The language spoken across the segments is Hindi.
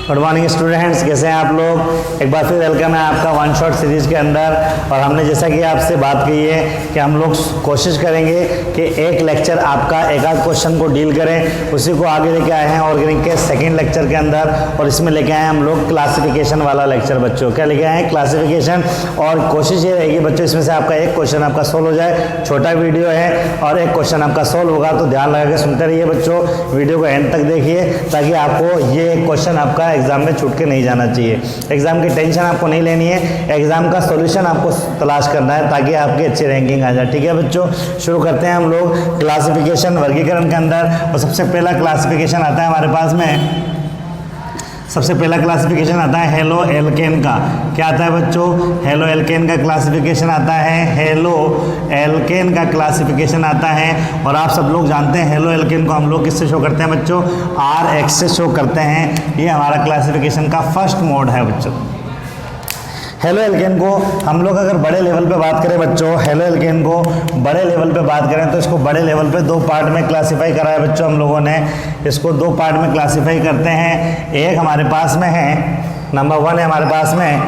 गुड मॉर्निंग स्टूडेंट्स, कैसे हैं आप लोग। एक बार फिर वेलकम है आपका वन शॉट सीरीज के अंदर। और हमने जैसा कि आपसे बात की है कि हम लोग कोशिश करेंगे कि एक लेक्चर आपका एक आध क्वेश्चन को डील करें, उसी को आगे लेके आए हैं ऑर्गेनिक के सेकंड लेक्चर के अंदर। और इसमें लेके आए हैं हम लोग क्लासिफिकेशन वाला लेक्चर। बच्चों क्या लेके आए हैं? क्लासिफिकेशन। और कोशिश ये रहेगी बच्चों इसमें से आपका एक क्वेश्चन आपका सोल्व हो जाए। छोटा वीडियो है और एक क्वेश्चन आपका सोल्व होगा, तो ध्यान लगा के सुनते रहिए बच्चों, वीडियो को एंड तक देखिए ताकि आपको ये क्वेश्चन आपका एग्जाम में छूट के नहीं जाना चाहिए। एग्जाम की टेंशन आपको नहीं लेनी है, एग्जाम का सॉल्यूशन आपको तलाश करना है ताकि आपकी अच्छी रैंकिंग आ जाए। ठीक है बच्चों, शुरू करते हैं हम लोग क्लासिफिकेशन वर्गीकरण के अंदर। और सबसे पहला क्लासिफिकेशन आता है हमारे पास में, सबसे पहला क्लासिफिकेशन आता है हेलो एल्केन का। क्या आता है बच्चों? हेलो एल्केन का क्लासिफिकेशन आता है। हेलो एल्केन का क्लासिफिकेशन आता है। और आप सब लोग जानते हैं हेलो एल्केन को हम लोग किससे शो करते हैं बच्चों? RX से शो करते हैं। ये हमारा क्लासिफिकेशन का फर्स्ट मोड है बच्चों। हेलो एल्केन को हम लोग अगर बड़े लेवल पे बात करें बच्चों, हेलो एल्केन को बड़े लेवल पे बात करें तो इसको बड़े लेवल पे दो पार्ट में क्लासिफाई करा है बच्चों। हम लोगों ने इसको दो पार्ट में क्लासिफाई करते हैं। एक हमारे पास में है, नंबर 1 है हमारे पास में,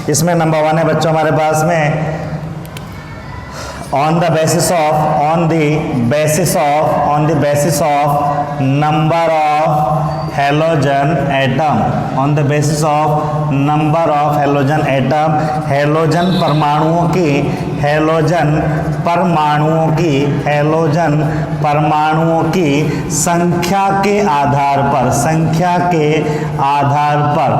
इसमें नंबर 1 है बच्चों हमारे पास में on the basis of number of halogen atom, on the basis of number of halogen atom, halogen परमाणुओं की संख्या के आधार पर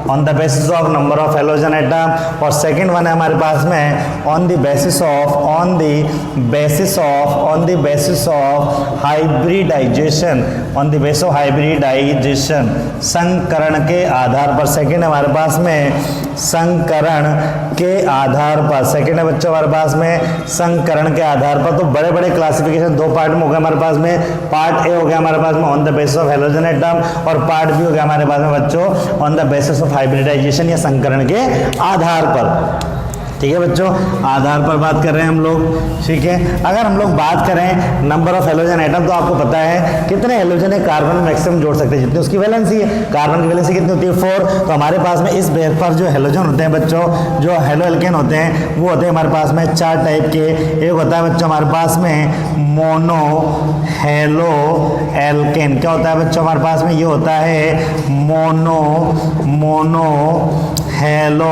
on the basis of number of halogen atom. और सेकंड वन है हमारे पास में on the basis of hybridization, संकरण के आधार पर। सेकंड है हमारे पास में संकरण के आधार पर। सेकंड है बच्चों हमारे पास में संकरण के आधार पर। तो बड़े बड़े क्लासिफिकेशन दो पार्ट में हो गया हमारे पास में। पार्ट ए हो गया हमारे पास में on the basis of halogen atom, और पार्ट बी हो गया हमारे पास में बच्चों on the basis of hybridization या संकरण के आधार पर। ठीक है बच्चों, आधार पर बात कर रहे हैं हम लोग। ठीक है, अगर हम लोग बात करें नंबर ऑफ हेलोजन एटम, तो आपको पता है कितने हेलोजन है कार्बन में मैक्सिमम जोड़ सकते हैं, जितनी उसकी वैलेंसी है। कार्बन की वैलेंसी कितनी होती है? 4। तो हमारे पास में इस बेस पर जो हेलोजन होते हैं बच्चों, जो हेलो एल्केन होते हैं, वो होते हैं हमारे पास में 4 टाइप के। एक होता है बच्चों हमारे पास में मोनो हेलो एल्केन। क्या होता है बच्चों हमारे पास में? ये होता है मोनो हेलो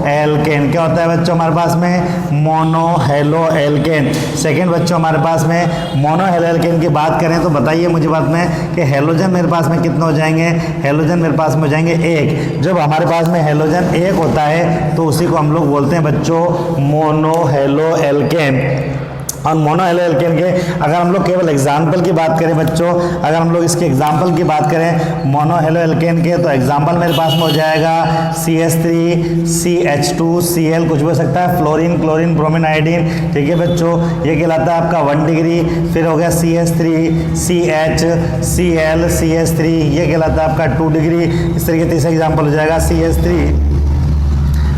एल्केन। क्या होता है बच्चों हमारे पास में? Mono halo alkane. सेकेंड बच्चों हमारे पास में मोनो हेलो एल्केन की बात करें तो बताइए मुझे बात में कि हेलोजन मेरे पास में कितने हो जाएंगे? हेलोजन मेरे पास में हो जाएंगे 1। जब हमारे पास में हेलोजन 1 होता है तो उसी को हम लोग बोलते हैं बच्चों मोनो हेलो एल्केन। और मोनो हेलो एल्केन के अगर हम लोग केवल एग्जाम्पल की बात करें बच्चों, अगर हम लोग इसके एग्जाम्पल की बात करें मोनो हेलो एल्केन के, तो एग्जाम्पल मेरे पास में हो जाएगा CH3 CH2 Cl, कुछ भी हो सकता है, फ्लोरीन, क्लोरीन, ब्रोमीन, आयोडीन। ठीक है बच्चों, ये कहलाता है आपका 1 डिग्री। फिर हो गया CH3 CH Cl CH3, ये कहलाता है आपका 2 डिग्री। इस तरीके तीसरा एग्जाम्पल हो जाएगा CH3।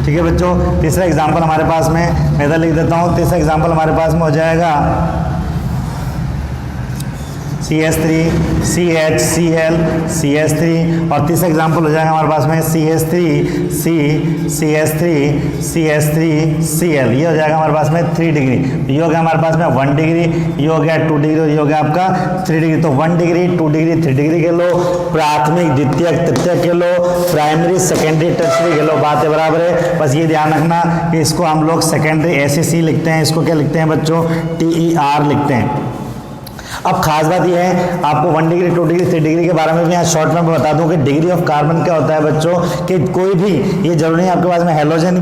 ठीक है बच्चों, तीसरा एग्जाम्पल हमारे पास में मैं इधर लिख देता हूँ। तीसरा एग्जाम्पल हमारे पास में हो जाएगा CH3 CH Cl CH3, और तीसरा एग्जाम्पल हो जाएगा हमारे पास में CH3 CH3 Cl। ये हो जाएगा हमारे पास में 3 डिग्री। ये हो गया हमारे पास में 1 डिग्री, ये हो गया 2 डिग्री, और ये हो गया आपका 3 डिग्री। तो 1 डिग्री 2 डिग्री 3 डिग्री के लो, प्राथमिक द्वितीयक तृतीयक के लो, प्राइमरी सेकेंडरी टर्शरी के लो, बातें बराबर है। बस ये ध्यान रखना कि इसको हम लोग सेकेंडरी SEC लिखते हैं, इसको क्या लिखते हैं बच्चों? TER लिखते हैं। अब खास बात यह है, आपको 1 डिग्री 2 डिग्री 3 डिग्री के बारे में भी यहाँ शॉर्ट में बता दूं कि डिग्री ऑफ कार्बन क्या होता है बच्चों, कि कोई भी, ये जरूरी नहीं आपके पास में हेलोजन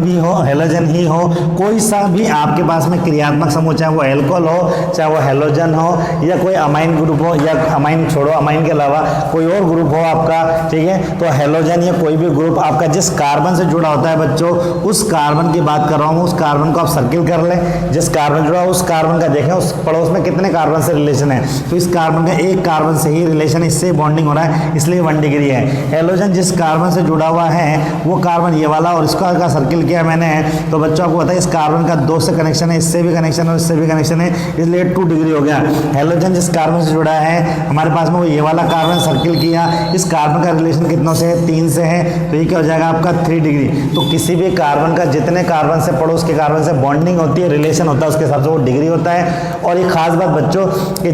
ही हो, कोई सा भी आपके पास में क्रियात्मक समूह, चाहे वो एल्कोहल हो, चाहे वो हेलोजन हो, या कोई अमाइन ग्रुप हो, या अमाइन छोड़ो, अमाइन के अलावा कोई और ग्रुप हो आपका। ठीक है, तो हेलोजन या कोई भी ग्रुप आपका जिस कार्बन से जुड़ा होता है बच्चों, उस कार्बन की बात कर रहा हूँ, उस कार्बन को आप सर्किल कर लें। जिस कार्बन जुड़ा उस कार्बन का देखें उस पड़ोस में कितने कार्बन से रिलेशन है। तो इस कार्बन का एक कार्बन से ही रिलेशन, इससे बॉन्डिंग हो रहा है, इसलिए 1 डिग्री है। हेलोजन जिस कार्बन से जुड़ा हुआ है वो कार्बन ये वाला, और इसका का सर्किल किया मैंने, तो बच्चों आपको पता है इस कार्बन का 2 से कनेक्शन है, इससे भी कनेक्शन है, इससे भी कनेक्शन है, इसलिए 2 डिग्री हो गया। हेलोजन जिस कार्बन से जुड़ा है हमारे पास में वो ये वाला कार्बन सर्किल किया, इस कार्बन का रिलेशन कितनों से है, 3 से है, तो ये क्या हो जाएगा आपका 3 डिग्री। तो किसी भी कार्बन का जितने कार्बन से पड़ोस के कार्बन से बॉन्डिंग होती है, रिलेशन होता है, उसके हिसाब से वो डिग्री होता है। और एक खास बात बच्चों कि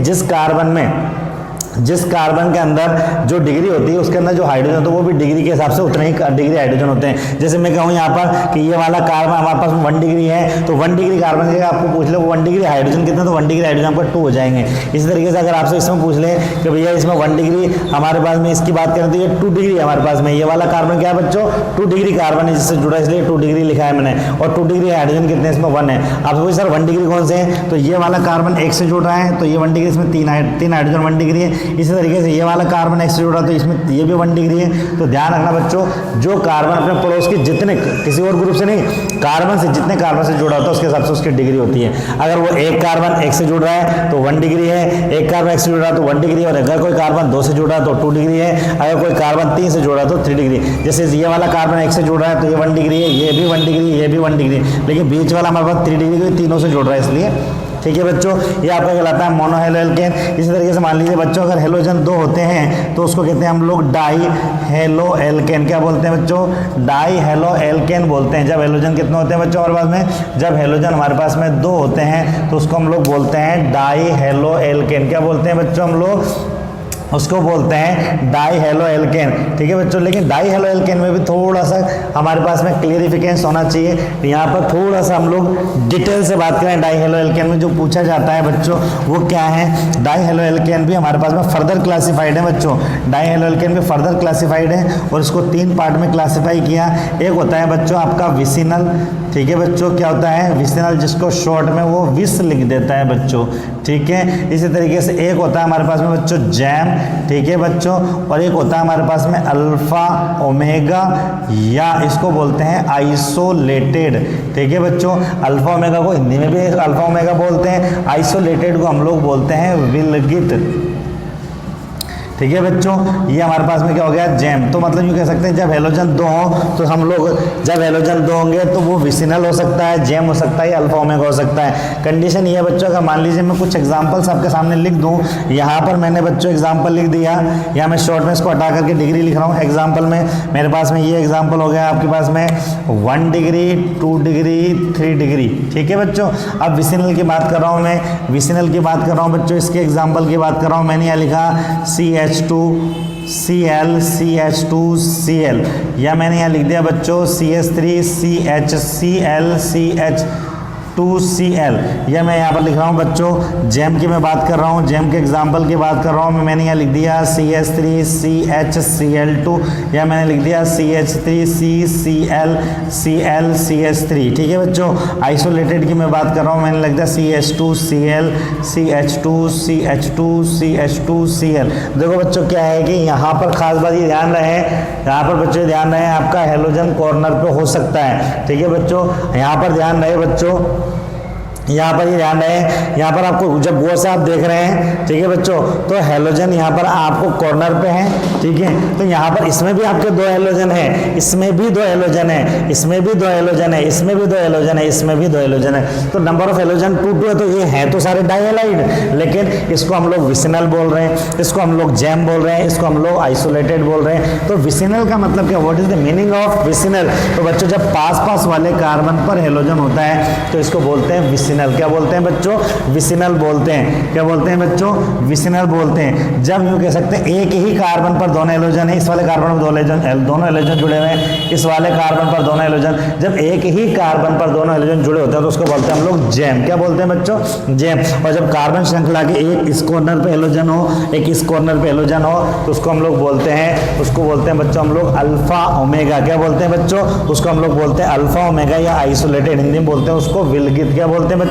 जिस कार्बन के अंदर जो डिग्री होती है उसके अंदर जो हाइड्रोजन होता है वो भी डिग्री के हिसाब से उतने ही डिग्री हाइड्रोजन होते हैं। जैसे मैं कहूँ यहाँ पर कि ये वाला कार्बन हमारे पास 1 डिग्री है, तो 1 डिग्री कार्बन के आपको पूछ ले 1 डिग्री हाइड्रोजन कितना, तो 1 डिग्री हाइड्रोजन आपका 2 हो जाएंगे। इसी तरीके से अगर आपसे इसमें पूछ ले कि भैया इसमें 1 डिग्री हमारे पास में इसकी बात करें तो ये 2 डिग्री हमारे पास में, ये वाला कार्बन क्या है बच्चों 2 डिग्री कार्बन है जिससे जुड़ा, इसलिए 2 डिग्री लिखा है मैंने। और 2 डिग्री हाइड्रोजन कितने इसमें 1 है। आप सोचिए सर 1 डिग्री कौन से है, तो ये वाला कार्बन 1 से जुड़ रहा है, तो ये 1 डिग्री, इसमें 3 हाइड्रोजन 1 डिग्री है। इसी तरीके से ये वाला कार्बन 1 से जुड़ा तो इसमें ये भी 1 डिग्री है। तो ध्यान रखना बच्चों, जो कार्बन अपने पड़ोस के जितने, किसी और ग्रुप से नहीं, कार्बन से जितने कार्बन से जुड़ा होता है उसके हिसाब से उसकी डिग्री होती है। अगर वो एक कार्बन 1 से जुड़ रहा है तो 1 डिग्री है, एक कार्बन 1 से जुड़ रहा है तो 1 डिग्री, और अगर कोई कार्बन 2 से जुड़ रहा है तो 2 डिग्री है, अगर कोई कार्बन 3 से जुड़ रहा है तो 3 डिग्री। जैसे ये वाला कार्बन 1 से जुड़ रहा है तो ये 1 डिग्री है, ये भी 1 डिग्री, ये भी 1 डिग्री, लेकिन बीच वाला हमारे पास 3 डिग्री क्योंकि तीनों से जुड़ रहा है इसलिए। ठीक है बच्चों, ये आपका कहलाता है मोनोहेलो एल्केन। इसी तरीके से मान लीजिए बच्चों अगर हेलोजन 2 होते हैं तो उसको कहते हैं हम लोग डाई हेलो एल्केन। क्या बोलते हैं बच्चों, डाई हेलो एल्केन बोलते हैं। जब हेलोजन कितने होते हैं बच्चों हमारे पास में, जब हेलोजन हमारे पास में 2 होते हैं तो उसको हम लोग बोलते हैं डाई हेलो एल्केन। क्या बोलते हैं बच्चों हम लोग, उसको बोलते हैं डाई हेलो एल्केन। ठीक है बच्चों, लेकिन डाई हेलो एल्केन में भी थोड़ा सा हमारे पास में क्लियरिफिकेशन होना चाहिए। यहाँ पर थोड़ा सा हम लोग डिटेल से बात करें। डाई हेलो एल्केन में जो पूछा जाता है बच्चों वो क्या है, डाई हेलो एल्केन भी हमारे पास में फर्दर क्लासिफाइड है बच्चों। डाई हेलो एल्केन भी फर्दर क्लासिफाइड है और इसको 3 पार्ट में क्लासीफाई किया। एक होता है बच्चों आपका विसिनल, ठीक है बच्चों, क्या होता है विसिनल, जिसको शॉर्ट में वो विस लिख देता है बच्चों। ठीक है, इसी तरीके से एक होता है हमारे पास में बच्चों जैम, ठीक है बच्चों, और एक होता है हमारे पास में अल्फा ओमेगा, या इसको बोलते हैं आइसोलेटेड। ठीक है बच्चों, अल्फा ओमेगा को हिंदी में भी अल्फा ओमेगा बोलते हैं, आइसोलेटेड को हम लोग बोलते हैं विलगित। ठीक है बच्चों, ये हमारे पास में क्या हो गया जैम। तो मतलब यूँ कह सकते हैं जब हेलोजन 2 हो तो हम लोग, जब हेलोजन 2 होंगे तो वो विसिनल हो सकता है, जैम हो सकता है, अल्फा ओमेगा हो सकता है। कंडीशन ये है बच्चों, अगर मान लीजिए मैं कुछ एग्जांपल्स आपके सामने लिख दूं, यहाँ पर मैंने बच्चों एग्जांपल लिख दिया, या मैं शॉर्ट में इसको हटा करके डिग्री लिख रहा हूँ। एग्जाम्पल में मेरे पास में ये एग्जाम्पल हो गया आपके पास में 1 डिग्री, 2 डिग्री, 3 डिग्री। ठीक है बच्चों, अब विसिनल की बात कर रहा हूँ मैं, विसिनल की बात कर रहा हूँ बच्चों, इसके एग्जाम्पल की बात कर रहा हूँ। मैंने यहाँ लिखा CH2Cl, CH2Cl, या मैंने यहाँ लिख दिया बच्चों CH3CHCl, CH2Cl, या मैं यहाँ पर लिख रहा हूँ बच्चों जैम की मैं बात कर रहा हूँ, जैम के एग्जाम्पल की बात कर रहा हूँ। मैंने यहाँ लिख दिया CH3CHCl2, या मैंने लिख दिया CH3CCl, ClCH3। ठीक है बच्चों, आइसोलेटेड की मैं बात कर रहा हूँ, मैंने लिख दिया CH2Cl, CH2CH2CH2Cl। देखो बच्चों क्या है कि यहाँ पर खास बात ये ध्यान रहे, यहाँ पर बच्चों ध्यान रहे आपका हेलोजन कॉर्नर पे हो सकता है। ठीक है बच्चों, यहाँ पर ध्यान रहे बच्चों, यहाँ पर ये ध्यान रहे, यहाँ पर आपको जब गौर से आप देख रहे हैं, ठीक है बच्चों, तो हेलोजन यहाँ पर आपको कॉर्नर पे है। ठीक है, तो यहाँ पर इसमें भी आपके 2 हेलोजन है, इसमें भी 2 हेलोजन है, इसमें भी 2 हेलोजन है, इसमें भी 2 हेलोजन है, इसमें भी 2 हेलोजन है। तो नंबर ऑफ हेलोजन 2 है, तो ये है तो सारे डाइहेलाइड, लेकिन इसको हम लोग विसिनल बोल रहे हैं, इसको हम लोग जैम बोल रहे हैं, इसको हम लोग आइसोलेटेड बोल रहे हैं। तो विसिनल का मतलब क्या, what is the meaning of vicinal? तो बच्चों जब पास वाले कार्बन पर हेलोजन होता है तो इसको बोलते हैं विसिनल। क्या बोलते हैं बच्चों, विसिनल बोलते हैं। क्या बोलते हैं बच्चों, विसिनल बोलते हैं। जब यूं कह सकते हैं एक ही कार्बन पर दोनों हेलोजन है, इस वाले कार्बन पर दोनों हेलोजन जुड़े हुए हैं, इस वाले कार्बन पर दोनों हेलोजन, जब एक ही कार्बन पर दोनों हेलोजन जुड़े होते हैं तो उसको बोलते हैं हम लोग जैम। क्या बोलते हैं बच्चों, जैम। और जब कार्बन श्रृंखला के एक इस कॉर्नर पे हेलोजन हो, एक इस कॉर्नर पे हेलोजन हो, तो उसको हम लोग बोलते हैं, उसको बोलते हैं बच्चों हम लोग अल्फा ओमेगा। क्या बोलते हैं बच्चों, उसको हम लोग बोलते हैं अल्फा ओमेगा, या आइसोलेटेड हिंदी में बोलते हैं उसको विलगित। क्या बोलते हैं बच्चों,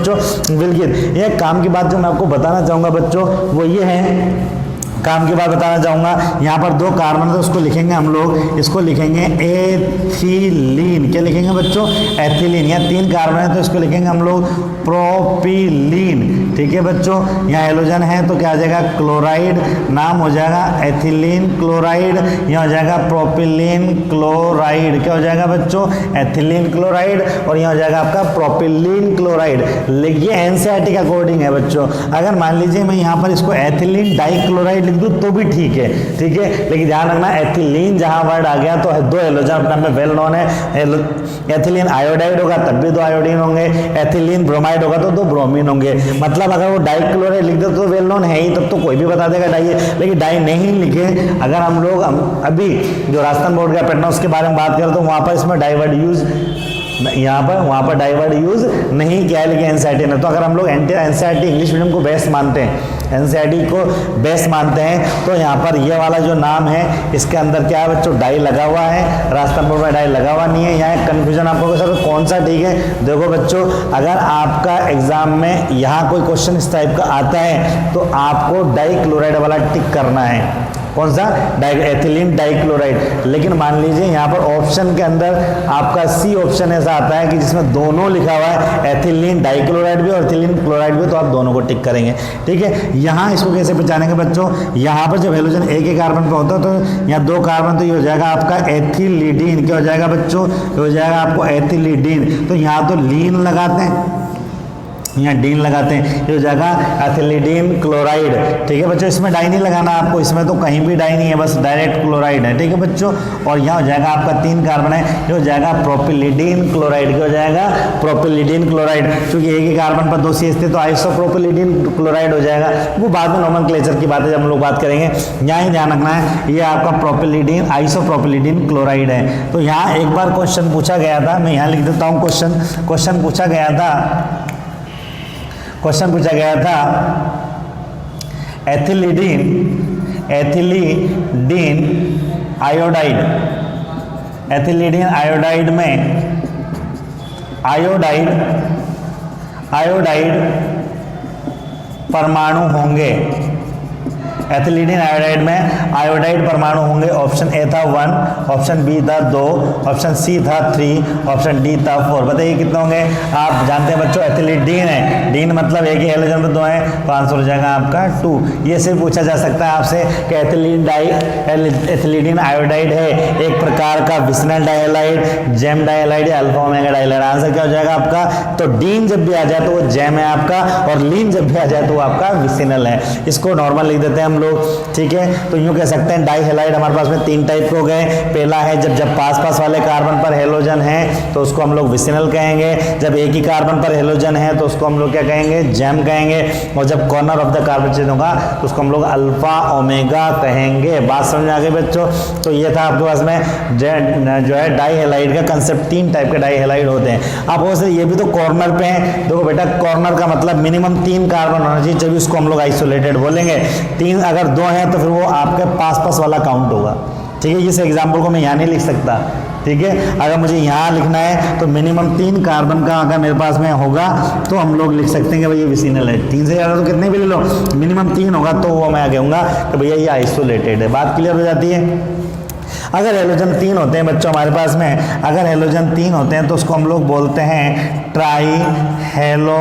विलगित। ये काम की बात जो मैं आपको बताना चाहूंगा बच्चों वो ये है, काम की बात बताना चाहूँगा। यहाँ पर 2 कार्बन है, उसको लिखेंगे हम लोग, इसको लिखेंगे एथिलीन। क्या लिखेंगे बच्चों? एथिलीन। यहाँ 3 कार्बन है तो इसको लिखेंगे हम लोग प्रोपिलीन। ठीक है बच्चों, यहाँ हेलोजन है तो क्या आ जाएगा? क्लोराइड। नाम हो जाएगा एथिलीन क्लोराइड। यहाँ हो जाएगा प्रोपिलीन क्लोराइड। क्या हो जाएगा बच्चों? Ethylene chloride. और यहाँ हो जाएगा आपका प्रोपिलीन क्लोराइड। ये एनसीईआरटी के अकॉर्डिंग है बच्चों। अगर मान लीजिए मैं यहाँ पर इसको एथिलीन डाइक्लोराइड लिख दूँ तो भी ठीक है, ठीक है, लेकिन ध्यान रखना एथिलीन जहाँ वर्ड आ गया तो 2 हेलोजन अपने में वेल नोन है। एथिलीन आयोडाइड होगा तब भी 2 आयोडीन होंगे, एथिलीन ब्रोमाइड होगा तो 2 ब्रोमीन होंगे। मतलब अगर वो डाइक्लोराइड लिख दे तो वेल नोन है ही, तब तो कोई भी बता देगा डाई है, लेकिन डाई नहीं लिखे। अगर हम लोग अभी जो राजस्थान बोर्ड का पैटर्न उसके बारे में बात करें तो वहाँ पर इसमें डाइवर्ड यूज यहाँ पर वहाँ पर डाइवर्ड यूज नहीं किया है, लेकिन एनसीईआरटी ने। तो अगर हम लोग एनसीईआरटी इंग्लिश मीडियम को बेस्ट मानते हैं, एनसीईआरटी को बेस्ट मानते हैं, तो यहाँ पर ये वाला जो नाम है इसके अंदर क्या है बच्चों? डाई लगा हुआ है। राजस्थान बोर्ड में डाई लगा हुआ नहीं है। यहाँ कंफ्यूजन आपको सर कौन सा ठीक है? देखो बच्चों, अगर आपका एग्जाम में यहाँ कोई क्वेश्चन इस टाइप का आता है तो आपको डाइक्लोराइड वाला टिक करना है। कौन सा? Ethylene dichloride. लेकिन मान लीजिए यहाँ पर ऑप्शन के अंदर आपका सी ऑप्शन ऐसा आता है कि जिसमें दोनों लिखा हुआ है, एथिलीन डाइक्लोराइड भी और एथिलीन क्लोराइड भी, तो आप दोनों को टिक करेंगे। ठीक है, यहाँ इसको कैसे पहचानेंगे बच्चों? यहाँ पर जब हेलोजन एक ही कार्बन पे होता है तो यहाँ 2 कार्बन, तो ये हो जाएगा आपका एथिलीडीन। क्या हो जाएगा बच्चों? ये हो जाएगा आपको एथिलीडीन। तो यहाँ तो लीन लगाते हैं, यहाँ डीन लगाते हैं, ये हो जाएगा एथिलीडीन क्लोराइड। ठीक है बच्चों, इसमें डाई नहीं लगाना आपको, इसमें तो कहीं भी डाई नहीं है, बस डायरेक्ट क्लोराइड है। ठीक है बच्चों, और यहाँ हो जाएगा आपका 3 कार्बन है, ये हो जाएगा प्रोपिलीडीन क्लोराइड। क्या हो जाएगा? प्रोपिलीडीन क्लोराइड। क्योंकि एक ही कार्बन पर 2 CH थे तो आइसोप्रोपिलीडीन क्लोराइड हो जाएगा। वो बाद में नोमेनक्लेचर की बात है जब हम लोग बात करेंगे। यहाँ ही ध्यान रखना है, ये आपका प्रोपिलीडीन आइसोप्रोपिलीडीन क्लोराइड है। तो यहाँ एक बार क्वेश्चन पूछा गया था, मैं यहाँ लिख देता हूँ क्वेश्चन पूछा गया था एथिलीडीन आयोडाइड, एथिलीडीन आयोडाइड में आयोडाइड परमाणु होंगे। एथिलीडीन आयोडाइड में आयोडाइड परमाणु होंगे। ऑप्शन ए था 1, ऑप्शन बी था 2, ऑप्शन सी था 3, ऑप्शन डी था 4। बताइए कितने होंगे? आप जानते हैं बच्चों एथिलीडीन है, डीन मतलब एक ही हेलोजन में 2 है, तो आंसर हो जाएगा आपका 2। ये सिर्फ पूछा जा सकता है आपसे कि एथिलीडीन आयोडाइड है एक प्रकार का विसिनल डाइहैलाइड, जेम डाइहैलाइड या अल्फा ओमेगा डाइहैलाइड। आंसर क्या हो जाएगा आपका? तो डीन जब भी आ जाए तो वो जेम है आपका, और लीन जब भी आ जाए तो वो आपका विसिनल है। इसको नॉर्मल लिख देते हैं हम लोग। ठीक है, तो यूं कह सकते हैं डाइहैलाइड हमारे पास में 3 टाइप के हो गए। पहला है जब पास वाले कार्बन पर हेलोजन है तो उसको हम लोग विसिनल कहेंगे। जब एक ही कार्बन पर हेलोजन है तो उसको हम लोग क्या कहेंगे? जेम कहेंगे। और जब corner of the carbon change होगा तो उसको हम लोग अल्फा ओमेगा कहेंगे। बात समझ में आ गई बच्चों? तो ये था आपके पास में जो है डाइहैलाइड का कंसेप्ट। 3 टाइप के डाइहैलाइड होते हैं। आप हो सकते ये भी तो कॉर्नर पे है। देखो बेटा, कॉर्नर का मतलब मिनिमम 3 कार्बन होना चाहिए, जब उसको हम लोग आइसोलेटेड बोलेंगे। 3 अगर 2 है तो फिर वो आपके पास वाला काउंट होगा। ठीक है, इस एग्जाम्पल को मैं यहाँ नहीं लिख सकता। ठीक है, अगर मुझे यहाँ लिखना है तो मिनिमम 3 कार्बन का अगर मेरे पास में होगा तो हम लोग लिख सकते हैं कि भाई ये विसिनल है। 3 से ज़्यादा तो कितने भी ले लो, मिनिमम 3 होगा तो वो मैं कहूँगा कि भैया ये आइसोलेटेड है। बात क्लियर हो जाती है? अगर हेलोजन 3 होते हैं बच्चों हमारे पास में, अगर हेलोजन 3 होते हैं तो उसको हम लोग बोलते हैं ट्राई हेलो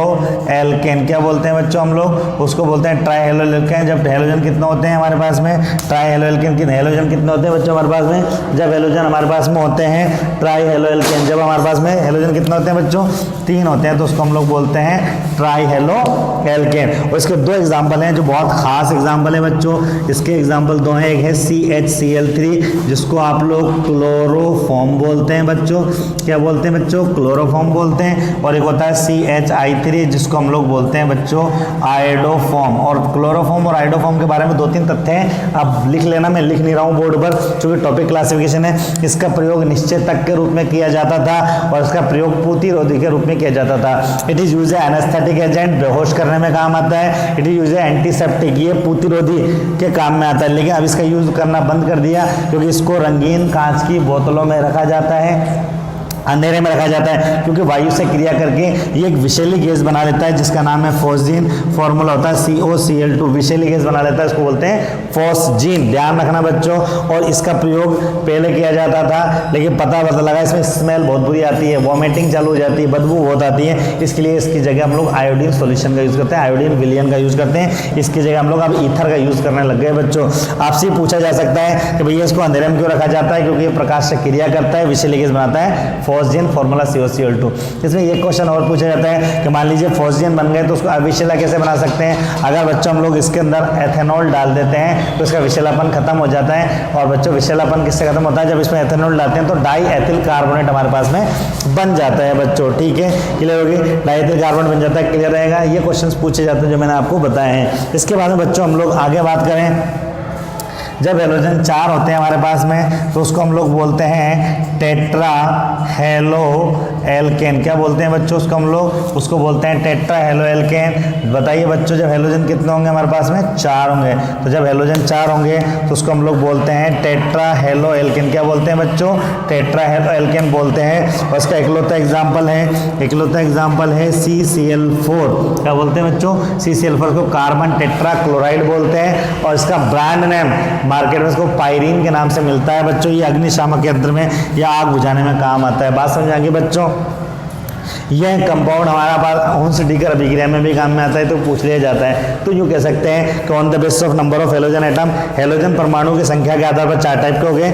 एल्केन। क्या बोलते हैं बच्चों? हम लोग उसको बोलते हैं ट्राई हेलो एल्केन। जब हेलोजन कितने होते हैं हमारे पास में? Try halo alkane. हेलोजन कितने होते हैं बच्चों हमारे पास में? जब हेलोजन हमारे पास में होते हैं ट्राई हेलो एल्केन। जब हमारे पास में हेलोजन कितने होते हैं बच्चों? 3 होते हैं तो उसको हम लोग बोलते हैं ट्राई हेलो एल्केन। और इसके 2 एग्जाम्पल हैं जो बहुत खास एग्जाम्पल है बच्चों। इसके एग्जाम्पल 2 हैं। एक है CHCl3 जिसको आप लोग क्लोरोफॉर्म बोलते हैं बच्चों। क्या बोलते हैं बच्चों? क्लोरोफॉर्म बोलते हैं। और एक होता है CHI3 जिसको हम लोग बोलते हैं बच्चों आयोडोफॉर्म। और क्लोरोफॉर्म और आयोडोफॉर्म के बारे में 2-3 तथ्य हैं, अब लिख लेना। मैं लिख नहीं रहा हूँ बोर्ड पर क्योंकि टॉपिक क्लासिफिकेशन है। इसका प्रयोग निश्चेतक के रूप में किया जाता था और इसका प्रयोग पूतिरोधी के रूप में किया जाता था। It is use anaesthetic agent, बेहोश करने में काम आता है। इट इज यूज एंटीसेप्टिक, ये पूतिरोधी के काम में आता है। लेकिन अब इसका यूज करना बंद कर दिया क्योंकि इसको रंगीन कांच की बोतलों में रखा जाता है अंधेरे में रखा जाता है, क्योंकि वायु से क्रिया करके ये एक विषैली गैस बना लेता है जिसका नाम है फॉस्जीन। फॉर्मूला होता है COCl2, विषैली गैस बना लेता है, इसको बोलते हैं फॉस्जीन। ध्यान रखना बच्चों। और इसका प्रयोग पहले किया जाता था, लेकिन पता लगा इसमें स्मेल बहुत बुरी आती है, वॉमिटिंग चालू हो जाती है, बदबू बहुत आती है, इसके लिए इसकी जगह हम लोग आयोडीन सॉल्यूशन का यूज़ करते हैं, आयोडीन विलियन का यूज़ करते हैं। इसकी जगह हम लोग अब ईथर का यूज़ करने लग गए बच्चों। आपसे पूछा जा सकता है कि भैया इसको अंधेरे में क्यों रखा जाता है? क्योंकि ये प्रकाश से क्रिया करता है, विषैली गैस बनाता है, फॉस्जीन, फॉर्मूला COCl2। इसमें एक क्वेश्चन और पूछा जाता है कि मान लीजिए फॉस्जीन बन गए तो उसको अविषैला कैसे बना सकते हैं? अगर बच्चों हम लोग इसके अंदर एथेनॉल डाल देते हैं तो इसका विषैलापन खत्म हो जाता है। और बच्चों विषैलापन किससे खत्म होता है? जब इसमें एथेनॉल डालते हैं तो डाई एथिल कार्बोनेट हमारे पास में बन जाता है बच्चों। ठीक है, क्लियर होगी? डाई एथिल कार्बोनेट बन जाता है, क्लियर रहेगा? ये क्वेश्चन पूछे जाते हैं जो मैंने आपको बताए हैं। इसके बाद में बच्चों हम लोग आगे बात करें, जब हेलोजन 4 होते हैं हमारे पास में तो उसको हम लोग बोलते हैं टेट्रा हेलो एल्केन। क्या बोलते हैं बच्चों उसको? हम लोग उसको बोलते हैं टेट्रा हेलो एल्केन। बताइए बच्चों, जब हेलोजन कितने होंगे हमारे पास में? 4 होंगे। तो जब हेलोजन 4 होंगे तो उसको हम लोग बोलते हैं टेट्रा हेलो एल्केन। क्या बोलते हैं बच्चों? टेट्रा हेलो एल्केन बोलते हैं। और इसका इकलौता एग्जाम्पल है CCl4। क्या बोलते हैं बच्चों? CCl4 को कार्बन टेट्रा क्लोराइड बोलते हैं। और इसका ब्रांड नेम मार्केट में इसको पायरीन के नाम से मिलता है बच्चों। ये अग्निशामक यंत्र में या आग बुझाने में काम आता है। बात समझ आ गई बच्चों? यह कंपाउंड हमारा पास उनसे डीकर अभिक्रिया में भी काम में आता है, तो पूछ लिया जाता है। तो यूँ कह सकते हैं कि on the basis of number of halogen atom, halogen परमाणु की संख्या के आधार पर 4 टाइप के हो गए।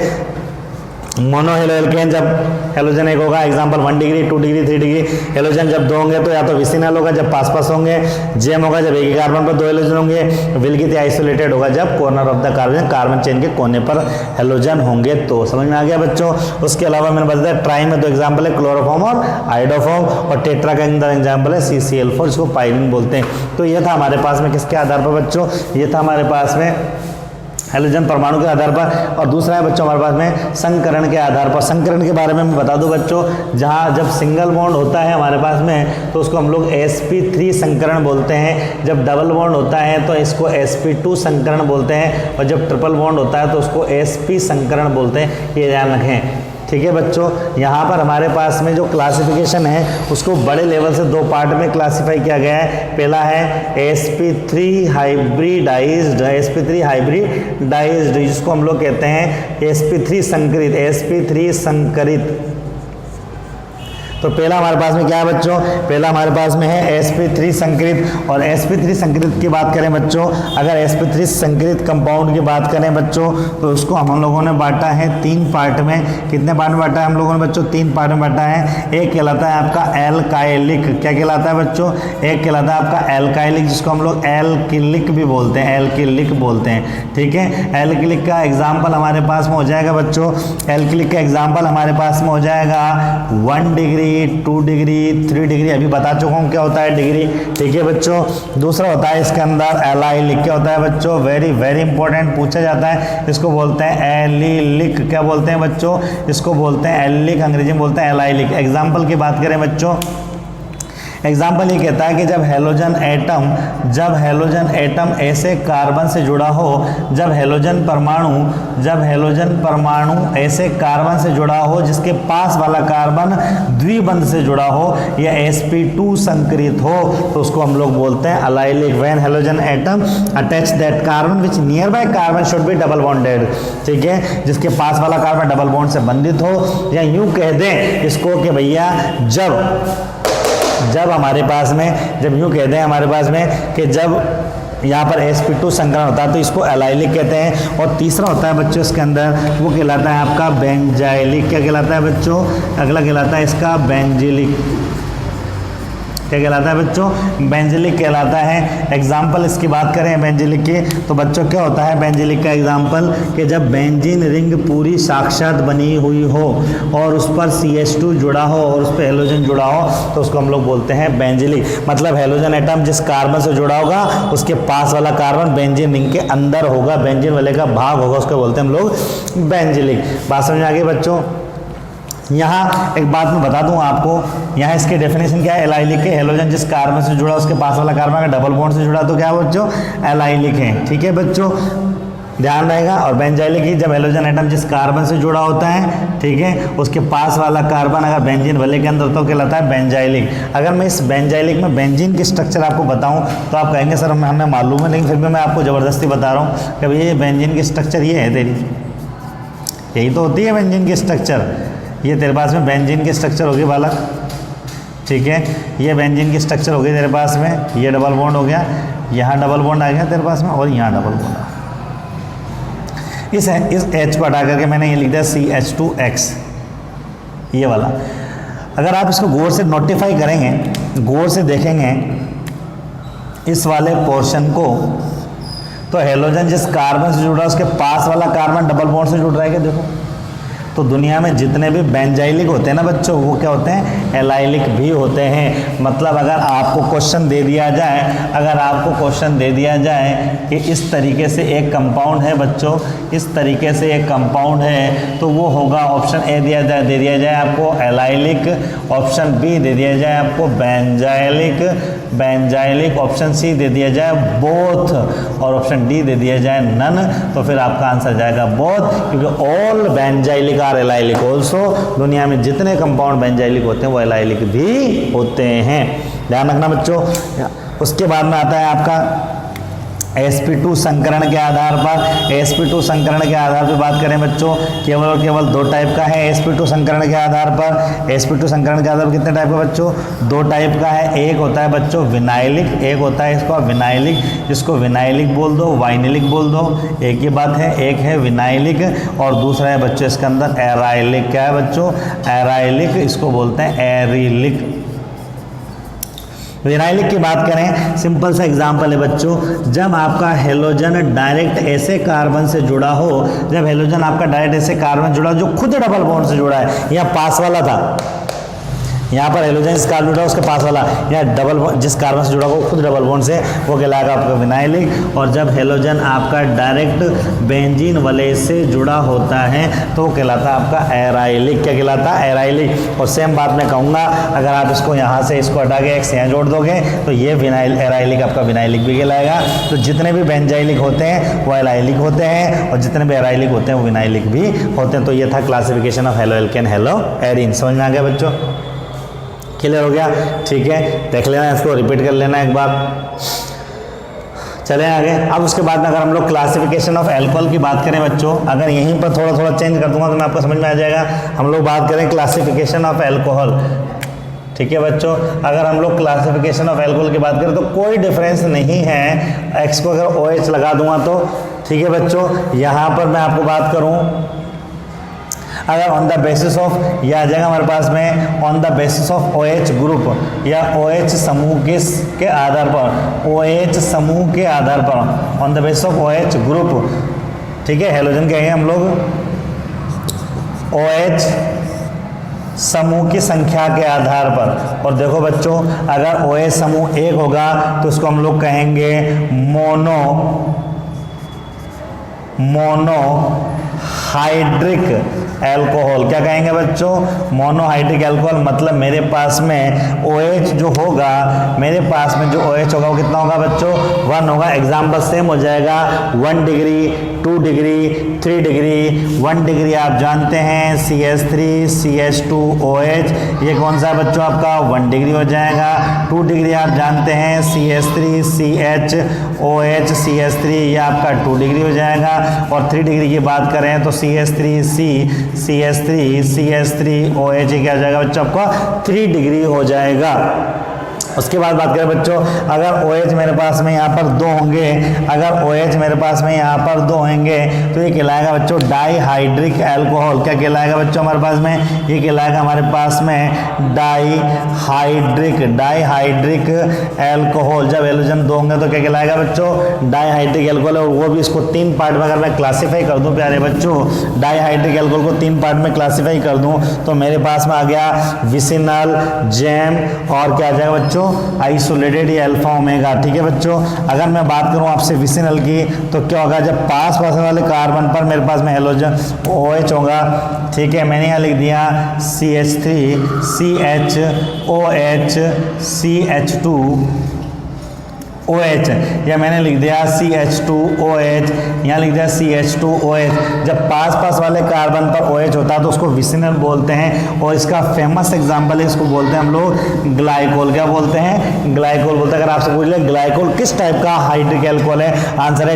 मोनो हेलो एल्केन, जब हेलोजन 1 होगा, example 1 degree 2 degree 3 degree. Halogen जब 2 होंगे तो या तो विसिनल होगा जब पास होंगे, जेम होगा जब एक ही कार्बन पर 2 हेलोजन होंगे, विलगित आइसोलेटेड होगा जब corner of the carbon chain के कोने पर हेलोजन होंगे। तो समझ में आ गया बच्चों? उसके अलावा मैंने बताया ट्राई में 2 एग्जाम्पल है, क्लोरोफॉर्म और आइडोफॉर्म। और टेट्रा का एग्जाम्पल है CCl4, जिसको पायरीन बोलते हैं। तो ये था हमारे पास में किसके आधार पर बच्चों? ये था हमारे पास में हेलोजन परमाणु के आधार पर। और दूसरा है बच्चों हमारे पास में संकरण के आधार पर। संकरण के बारे में मैं बता दूं बच्चों, जहां जब सिंगल बॉन्ड होता है हमारे पास में तो उसको हम लोग sp3 संकरण बोलते हैं। जब डबल बॉन्ड होता है तो इसको sp2 संकरण बोलते हैं। और जब ट्रिपल बॉन्ड होता है तो उसको sp संकरण बोलते हैं। ये ध्यान रखें, ठीक है बच्चों? यहाँ पर हमारे पास में जो क्लासिफिकेशन है उसको बड़े लेवल से 2 पार्ट में क्लासिफाई किया गया है। पहला है sp3 हाइब्रिडाइज्ड, जिसको हम लोग कहते हैं sp3 संकरित। तो पहला हमारे पास में क्या है बच्चों? पहला हमारे पास में है sp3 संकरित। और sp3 संकरित की बात करें बच्चों, अगर sp3 संकरित कंपाउंड की बात करें बच्चों, तो उसको हम लोगों ने बांटा है 3 पार्ट में। कितने पार्ट में बांटा है हम लोगों ने बच्चों? 3 पार्ट में बांटा है। एक कहलाता है आपका एल्काइलिक। क्या कहलाता है बच्चों? एक कहलाता है आपका एल्काइलिक, जिसको हम लोग एल्किलिक भी बोलते हैं, ठीक है? एल्किलिक का एग्जाम्पल हमारे पास में हो जाएगा बच्चों, एल्किलिक का एग्जाम्पल हमारे पास में हो जाएगा 1 डिग्री 2 डिग्री 3 डिग्री। अभी बता चुका हूँ क्या होता है डिग्री, ठीक है बच्चों? दूसरा होता है इसके अंदर एलाइलिक। क्या होता है बच्चों? वेरी इंपॉर्टेंट पूछा जाता है, इसको बोलते हैं एलिलिक। क्या बोलते हैं बच्चों? इसको बोलते हैं एलिलिक, अंग्रेजी में बोलते हैं एलाइलिक। एग्जाम्पल की बात करें बच्चों, एग्जाम्पल ये कहता है कि जब हेलोजन एटम ऐसे कार्बन से जुड़ा हो, जब हेलोजन परमाणु ऐसे कार्बन से जुड़ा हो जिसके पास वाला कार्बन द्विबंध से जुड़ा हो या sp2 संकरित हो, तो उसको हम लोग बोलते हैं allylic. When halogen atom attach that carbon which near by carbon should be double bonded, ठीक है? जिसके पास वाला कार्बन डबल बॉन्ड से बंधित हो। या यूं कह दें इसको कि भैया जब हमारे पास में, जब यूँ कहते हैं हमारे पास में कि जब यहाँ पर sp2 संकरण होता है तो इसको एलाइलिक कहते हैं। और तीसरा होता है बच्चों इसके अंदर, वो कहलाता है आपका बेंजाइलिक। क्या कहलाता है बच्चों? अगला कहलाता है इसका बेंजिलिक। क्या कहलाता है बच्चों? बेंजिलिक कहलाता है। एग्जाम्पल इसकी बात करें बेंजिलिक की, तो बच्चों क्या होता है बेंजिलिक का एग्जाम्पल? कि जब बेंजीन रिंग पूरी साक्षात बनी हुई हो और उस पर CH2 जुड़ा हो और उस पर हेलोजन जुड़ा हो, तो उसको हम लोग बोलते हैं बेंजिलिक। मतलब हेलोजन एटम जिस कार्बन से जुड़ा होगा उसके पास वाला कार्बन बेंजीन रिंग के अंदर होगा, बेंजीन वाले का भाग होगा, उसको बोलते हैं हम लोग बेंजिलिक। बात समझ आ गई बच्चों? यहाँ एक बात मैं बता दूं आपको, यहाँ इसके डेफिनेशन क्या है? एलाइलिक है। हेलोजन जिस कार्बन से जुड़ा उसके पास वाला कार्बन का डबल बॉन्ड से जुड़ा तो क्या है बच्चों? एलाइलिक है, ठीक है बच्चों? ध्यान रहेगा। और बेंजाइलिक ही जब हेलोजन एटम जिस कार्बन से जुड़ा होता है, ठीक है, उसके पास वाला कार्बन अगर बेंजीन वाले के अंदर तो कहलाता है बेंजाइलिक। अगर मैं इस बेंजाइलिक में बेंजीन की स्ट्रक्चर आपको बताऊं तो आप कहेंगे सर हमें मालूम है, लेकिन फिर भी मैं आपको ज़बरदस्ती बता रहा हूँ कि ये बेंजीन की स्ट्रक्चर ये है तेरी, यही तो होती है बेंजीन की स्ट्रक्चर। ये तेरे पास में बेंजीन की स्ट्रक्चर होगी बालक, ठीक है, ये बेंजीन की स्ट्रक्चर होगी तेरे पास में, ये डबल बॉन्ड हो गया, यहाँ डबल बॉन्ड आ गया तेरे पास में, और यहाँ डबल बॉन्ड आ। इस H को हटा करके मैंने ये लिख दिया CH2X, ये वाला। अगर आप इसको गौर से नोटिफाई करेंगे, गौर से देखेंगे इस वाले पोर्शन को, तो हेलोजन जिस कार्बन से जुड़ रहा है उसके पास वाला कार्बन डबल बॉन्ड से जुड़ रहा है क्या, देखो। तो दुनिया में जितने भी बेंजाइलिक होते हैं ना बच्चों, वो क्या होते हैं, एलाइलिक भी होते हैं। मतलब अगर आपको क्वेश्चन दे दिया जाए, अगर आपको क्वेश्चन दे दिया जाए कि इस तरीके से एक कंपाउंड है बच्चों, इस तरीके से एक कंपाउंड है, तो वो होगा ऑप्शन ए दे दिया जाए आपको एलाइलिक, ऑप्शन बी दे दिया जाए आपको बेंजाइलिक, ऑप्शन सी दे दिया जाए बोथ, और ऑप्शन डी दे दिया जाए नन, तो फिर आपका आंसर जाएगा बोथ, क्योंकि all benzylic are allylic also. दुनिया में जितने कंपाउंड बेंजाइलिक होते हैं वो एलाइलिक भी होते हैं, ध्यान रखना बच्चों। उसके बाद में आता है आपका sp2 संकरण के आधार पर। sp2 संकरण के आधार पर बात करें बच्चों, केवल और केवल दो टाइप का है sp2 संकरण के आधार पर। sp2 संकरण के आधार पर कितने टाइप का बच्चों, दो टाइप का है। एक होता है बच्चों विनाइलिक, एक होता है इसको विनाइलिक, जिसको विनाइलिक बोल दो, वाइनिलिक बोल दो, एक ही बात है। एक है विनाइलिक और दूसरा है बच्चों इसके अंदर एराइलिक। क्या है बच्चों, एराइलिक, इसको बोलते हैं एरिलिक। विनाइलिक की बात करें, सिंपल सा एग्जांपल है बच्चों, जब आपका हेलोजन डायरेक्ट ऐसे कार्बन से जुड़ा हो, जब हेलोजन आपका डायरेक्ट ऐसे कार्बन जुड़ा जो खुद डबल बॉन्ड से जुड़ा है, यहाँ पास वाला था, यहाँ पर हेलोजन जिस कार्बन जुड़ा उसके पास वाला, यहाँ डबल जिस कार्बन से जुड़ा वो खुद डबल बॉन्ड से, वो कहलाएगा आपका विनाइलिक। और जब हेलोजन आपका डायरेक्ट बेंजीन वाले से जुड़ा होता है तो वो कहलाता है आपका एराइलिक। क्या कहलाता है, एराइलिक। और सेम बात मैं कहूँगा, अगर आप इसको यहाँ से इसको हटा के एक से यहाँ जोड़ दोगे तो ये एराइलिक आपका विनाइलिक भी कहलाएगा। तो जितने भी बेंजाइलिक होते हैं वो एलाइलिक होते हैं, और जितने भी एराइलिक होते हैं वो विनाइलिक भी होते हैं। तो ये था classification of halo alkane, hello Erin. समझ में आ गया बच्चों, क्लियर हो गया, ठीक है। देख लेना, इसको रिपीट कर लेना एक बार। चलें आगे। अब उसके बाद में अगर हम लोग क्लासिफिकेशन ऑफ अल्कोहल की बात करें बच्चों, अगर यहीं पर थोड़ा थोड़ा चेंज कर दूंगा तो मैं आपको समझ में आ जाएगा। हम लोग बात करें क्लासिफिकेशन ऑफ अल्कोहल, ठीक है बच्चों। अगर हम लोग क्लासिफिकेशन ऑफ अल्कोहल की बात करें तो कोई डिफरेंस नहीं है। एक्स को अगर OH लगा दूंगा तो, ठीक है बच्चों। यहाँ पर मैं आपको बात करूँ, अगर ऑन द बेसिस ऑफ, यह आ जाएगा हमारे पास में on the basis of OH group या OH समूह के आधार पर, OH समूह के आधार पर, on the basis of OH group, ठीक है। हेलोजन कहेंगे हम लोग OH समूह की संख्या के आधार पर। और देखो बच्चों, अगर OH समूह एक होगा तो उसको हम लोग कहेंगे मोनोहाइड्रिक एल्कोहल। क्या कहेंगे बच्चों, मोनोहाइड्रिक एल्कोहल। मतलब मेरे पास में OH जो होगा, मेरे पास में जो OH होगा वो कितना होगा बच्चों, 1 होगा। एग्जाम्पल सेम हो जाएगा, 1 डिग्री, 2 डिग्री, 3 डिग्री। 1 डिग्री आप जानते हैं CH3 CH2OH, ये कौन सा है बच्चों आपका 1 डिग्री हो जाएगा। 2 डिग्री आप जानते हैं CH3 CHOH CH3, ये आपका 2 डिग्री हो जाएगा। और 3 डिग्री की बात करें तो CH3OH, ये क्या हो जाएगा बच्चों आपका 3 डिग्री हो जाएगा। उसके बाद बात करें बच्चों, अगर OH मेरे पास में यहाँ पर 2 होंगे, अगर OH मेरे पास में यहाँ पर 2 होंगे तो ये कहलाएगा बच्चों डाईहाइड्रिक एल्कोहल। क्या कहलाएगा बच्चों हमारे पास में, ये कहलाएगा हमारे पास में डाईहाइड्रिक एल्कोहल। जब हेलोजन 2 होंगे तो क्या कहलाएगा बच्चों, डाईहाइड्रिक एल्कोहल। और वो भी इसको 3 पार्ट में अगर मैं क्लासीफाई कर दूँ प्यारे बच्चों, डाईहाइड्रिक एल्कोहल को 3 पार्ट में क्लासीफाई कर दूँ तो मेरे पास में आ गया विसिनल, जैम और क्या आ जाएगा बच्चों आइसोलेटेड या अल्फा ओमेगा। ठीक है बच्चों। अगर मैं बात करूं आपसे विसिनल की तो क्या होगा, जब पास वाले कार्बन पर मेरे पास में हेलोजन OH होगा, ठीक है। मैंने यहाँ लिख दिया CH3 CHOH CH2 OH, या मैंने लिख दिया CH2OH, यहाँ लिख दिया CH2OH। जब पास पास वाले कार्बन पर OH होता है तो उसको विसिनल बोलते हैं, और इसका फेमस एग्जांपल है, इसको बोलते हैं हम लोग ग्लाइकोल। क्या बोलते हैं? ग्लाइकोल बोलते हैं। अगर आपसे पूछ ले ग्लाइकोल किस टाइप का हाइड्रिक एल्कोहल है, आंसर है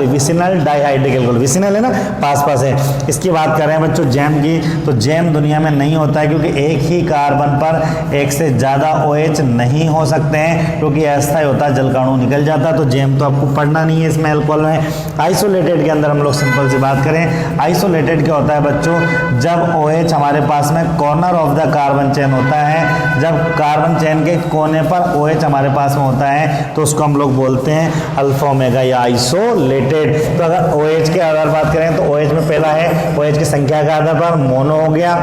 विसिनल डाइहाइड्रिक एल्कोहल। विसिनल है ना, पास पास है। इसकी बात कर रहे हैं बच्चों जैम की, तो जैम दुनिया में नहीं होता है क्योंकि एक ही कार्बन पर एक से ज़्यादा OH नहीं हो सकते हैं, क्योंकि अस्थायी होता है, जलकाणु निकल जाता है। तो जैम तो आपको पढ़ना नहीं है इसमें अल्कोहल में। आइसोलेटेड के अंदर हम लोग सिंपल सी बात करें, आइसोलेटेड क्या होता है बच्चों, जब OH हमारे पास में corner of the carbon chain होता है, जब कार्बन चेन के कोने पर OH हमारे पास में होता है तो उसको हम लोग बोलते हैं अल्फा ओमेगा या आइसोलेटेड। तो अगर OH के आधार पर बात करें तो OH में पहला है OH की संख्या के आधार पर मोनो हो गया,